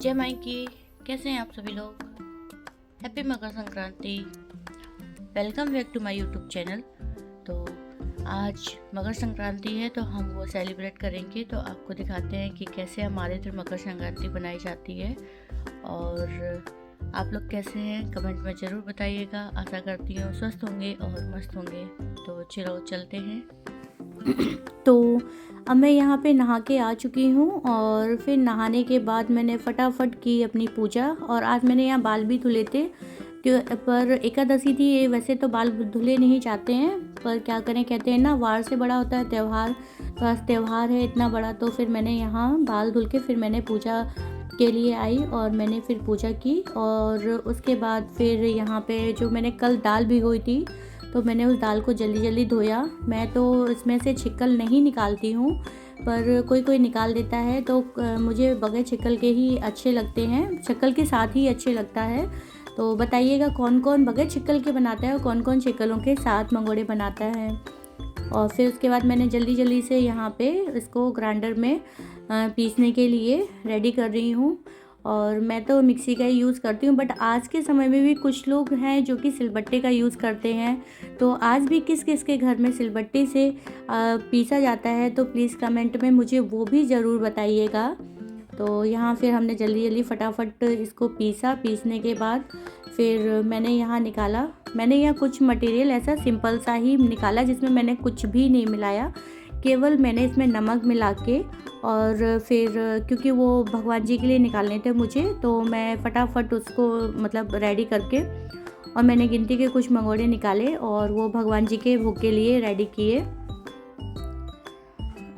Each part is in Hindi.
जय मायके। कैसे हैं आप सभी लोग। Happy Makar Sankranti. Welcome back to my YouTube channel. तो आज मकर संक्रांति है तो हम वो सेलिब्रेट करेंगे। तो आपको दिखाते हैं कि कैसे हमारे इधर मकर संक्रांति बनाई जाती है और आप लोग कैसे हैं कमेंट में ज़रूर बताइएगा। आशा करती हूँ स्वस्थ होंगे और मस्त होंगे। तो चलो चलते हैं। तो अब मैं यहाँ पे नहा के आ चुकी हूँ और फिर नहाने के बाद मैंने फटाफट की अपनी पूजा। और आज मैंने यहाँ बाल भी धुले थे पर एकादशी थी। वैसे तो बाल धुले नहीं जाते हैं पर क्या करें, कहते हैं ना वार से बड़ा होता है त्यौहार। तो आज त्यौहार है इतना बड़ा, तो फिर मैंने यहाँ बाल धुल के फिर मैंने पूजा के लिए आई और मैंने फिर पूजा की। और उसके बाद फिर यहाँ पे जो मैंने कल दाल भिगोई थी तो मैंने उस दाल को जल्दी जल्दी धोया। मैं तो इसमें से छिक्कल नहीं निकालती हूँ पर कोई कोई निकाल देता है, तो मुझे बगैर छिक्कल के ही अच्छे लगते हैं, छिक्कल के साथ ही अच्छे लगता है। तो बताइएगा कौन कौन बगैर छिक्कल के बनाता है और कौन कौन छिक्कलों के साथ मंगोड़े बनाता है। और फिर उसके बाद मैंने जल्दी जल्दी से यहाँ पे इसको ग्राइंडर में पीसने के लिए रेडी कर रही हूँ। और मैं तो मिक्सी का ही यूज़ करती हूँ, बट आज के समय में भी कुछ लोग हैं जो कि सिलबट्टे का यूज़ करते हैं। तो आज भी किस किस के घर में सिलबट्टे से पीसा जाता है तो प्लीज़ कमेंट में मुझे वो भी ज़रूर बताइएगा। तो यहाँ फिर हमने जल्दी जल्दी फटाफट इसको पीसा। पीसने के बाद फिर मैंने यहाँ निकाला। मैंने यहाँ कुछ मटेरियल ऐसा सिंपल सा ही निकाला जिसमें मैंने कुछ भी नहीं मिलाया, केवल मैंने इसमें नमक मिला के। और फिर क्योंकि वो भगवान जी के लिए निकालने थे मुझे, तो मैं फटाफट उसको मतलब रेडी करके और मैंने गिनती के कुछ मंगोड़े निकाले और वो भगवान जी के भोग के लिए रेडी किए।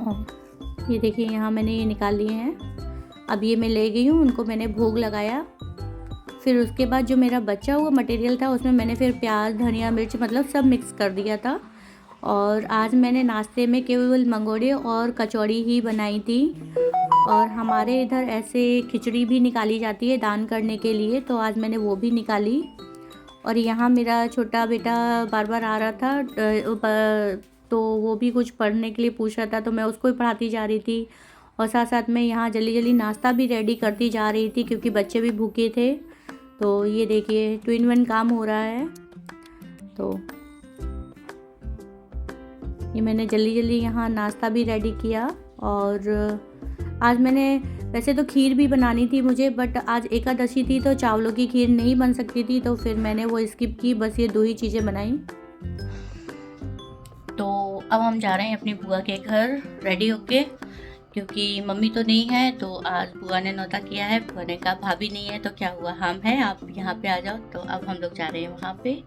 और ये देखिए यहाँ मैंने ये निकाल लिए हैं। अब ये मैं ले गई हूँ, उनको मैंने भोग लगाया। फिर उसके बाद जो मेरा बचा हुआ मटेरियल था उसमें मैंने फिर प्याज धनिया मिर्च मतलब सब मिक्स कर दिया था। और आज मैंने नाश्ते में केवल मंगोड़े और कचौड़ी ही बनाई थी। और हमारे इधर ऐसे खिचड़ी भी निकाली जाती है दान करने के लिए, तो आज मैंने वो भी निकाली। और यहाँ मेरा छोटा बेटा बार बार आ रहा था तो वो भी कुछ पढ़ने के लिए पूछ रहा था, तो मैं उसको ही पढ़ाती जा रही थी। और साथ साथ में यहाँ जल्दी जल्दी नाश्ता भी रेडी करती जा रही थी क्योंकि बच्चे भी भूखे थे। तो ये देखिए 2 in 1 काम हो रहा है। तो ये मैंने जल्दी जल्दी यहाँ नाश्ता भी रेडी किया। और आज मैंने वैसे तो खीर भी बनानी थी मुझे, बट आज एकादशी थी तो चावलों की खीर नहीं बन सकती थी, तो फिर मैंने वो स्किप की। बस ये 2 ही चीज़ें बनाई। तो अब हम जा रहे हैं अपनी बुआ के घर रेडी होके, क्योंकि मम्मी तो नहीं है। तो आज बुआ ने न्योता किया है। बुआ ने कहा भाभी नहीं है तो क्या हुआ, हम हैं, आप यहाँ पे आ जाओ। तो अब हम लोग जा रहे हैं वहाँ पे।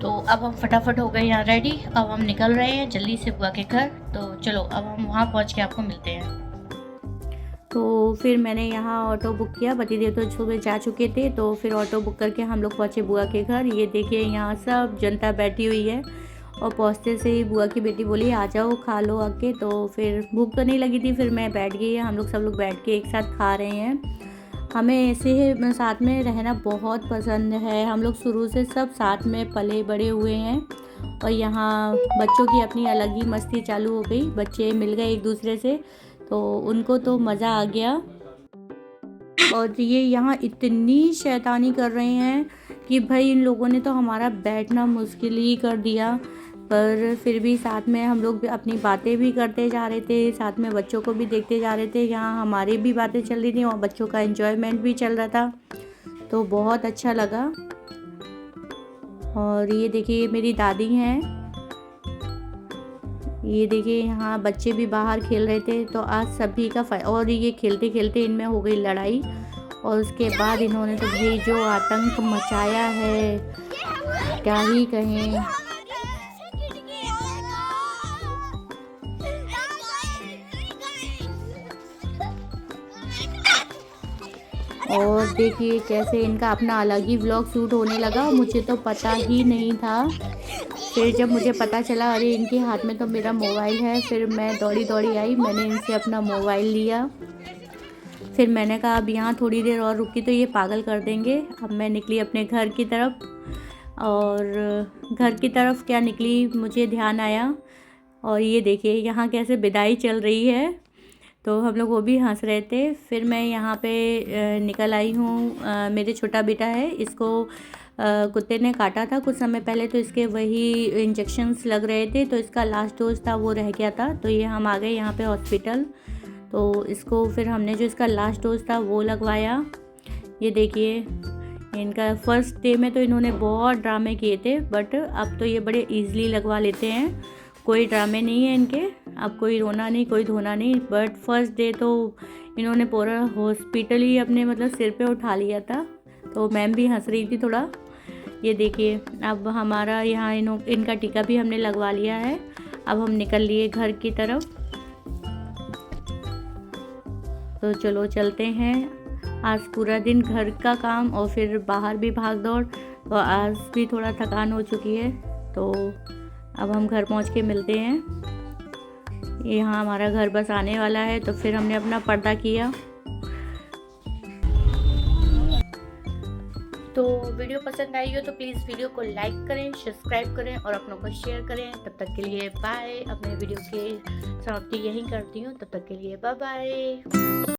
तो अब हम फटाफट हो गए यहाँ रेडी। अब हम निकल रहे हैं जल्दी से बुआ के घर। तो चलो अब हम वहाँ पहुँच के आपको मिलते हैं। तो फिर मैंने यहाँ ऑटो बुक किया। पतिदेव तो सुबह जा चुके थे, तो फिर ऑटो बुक करके हम लोग पहुँचे बुआ के घर। ये देखिए यहाँ सब जनता बैठी हुई है। और पहुँचते से ही बुआ की बेटी बोली आ जाओ खा लो आके। तो फिर भूख तो नहीं लगी थी, फिर मैं बैठ गई। हम लोग सब लोग बैठ के एक साथ खा रहे हैं। हमें ऐसे साथ में रहना बहुत पसंद है। हम लोग शुरू से सब साथ में पले बड़े हुए हैं। और यहाँ बच्चों की अपनी अलग ही मस्ती चालू हो गई। बच्चे मिल गए एक दूसरे से तो उनको तो मज़ा आ गया। और ये यहाँ इतनी शैतानी कर रहे हैं कि भाई इन लोगों ने तो हमारा बैठना मुश्किल ही कर दिया। पर फिर भी साथ में हम लोग अपनी बातें भी करते जा रहे थे, साथ में बच्चों को भी देखते जा रहे थे। यहाँ हमारी भी बातें चल रही थी और बच्चों का एंजॉयमेंट भी चल रहा था, तो बहुत अच्छा लगा। और ये देखिए मेरी दादी हैं। ये देखिए यहाँ बच्चे भी बाहर खेल रहे थे। तो आज सभी का और ये खेलते खेलते इनमें हो गई लड़ाई। और उसके बाद इन्होंने तो भाई जो आतंक मचाया है क्या ही कहें। और देखिए कैसे इनका अपना अलग ही व्लॉग शूट होने लगा। मुझे तो पता ही नहीं था। फिर जब मुझे पता चला अरे इनके हाथ में तो मेरा मोबाइल है, फिर मैं दौड़ी दौड़ी आई, मैंने इनसे अपना मोबाइल लिया। फिर मैंने कहा अब यहाँ थोड़ी देर और रुकी तो ये पागल कर देंगे। अब मैं निकली अपने घर की तरफ। और घर की तरफ क्या निकली मुझे ध्यान आया। और ये देखिए यहाँ कैसे विदाई चल रही है। तो हम लोग वो भी हंस रहे थे। फिर मैं यहाँ पे निकल आई हूँ। मेरे छोटा बेटा है, इसको कुत्ते ने काटा था कुछ समय पहले, तो इसके वही इंजेक्शंस लग रहे थे, तो इसका लास्ट डोज था वो रह गया था। तो ये हम आ गए यहाँ पे हॉस्पिटल। तो इसको फिर हमने जो इसका लास्ट डोज था वो लगवाया। ये देखिए, इनका फर्स्ट डे में तो इन्होंने बहुत ड्रामे किए थे, बट अब तो ये बड़े ईजिली लगवा लेते हैं। कोई ड्रामे नहीं है इनके, अब कोई रोना नहीं, कोई धोना नहीं। बट फर्स्ट डे तो इन्होंने पूरा हॉस्पिटल ही अपने मतलब सिर पे उठा लिया था। तो मैम भी हंस रही थी थोड़ा। ये देखिए, अब हमारा यहाँ इनका टीका भी हमने लगवा लिया है। अब हम निकल लिए घर की तरफ। तो चलो चलते हैं। आज पूरा दिन घर का काम और फिर बाहर भी भाग दौड़, तो आज भी थोड़ा थकान हो चुकी है। तो अब हम घर पहुंच के मिलते हैं। यहाँ हमारा घर बस आने वाला है, तो फिर हमने अपना पर्दा किया। तो वीडियो पसंद आई हो तो प्लीज़ वीडियो को लाइक करें, सब्सक्राइब करें और अपनों को शेयर करें। तब तक के लिए बाय। अपने वीडियो की समाप्ति यहीं करती हूँ। तब तक के लिए बाय बाय।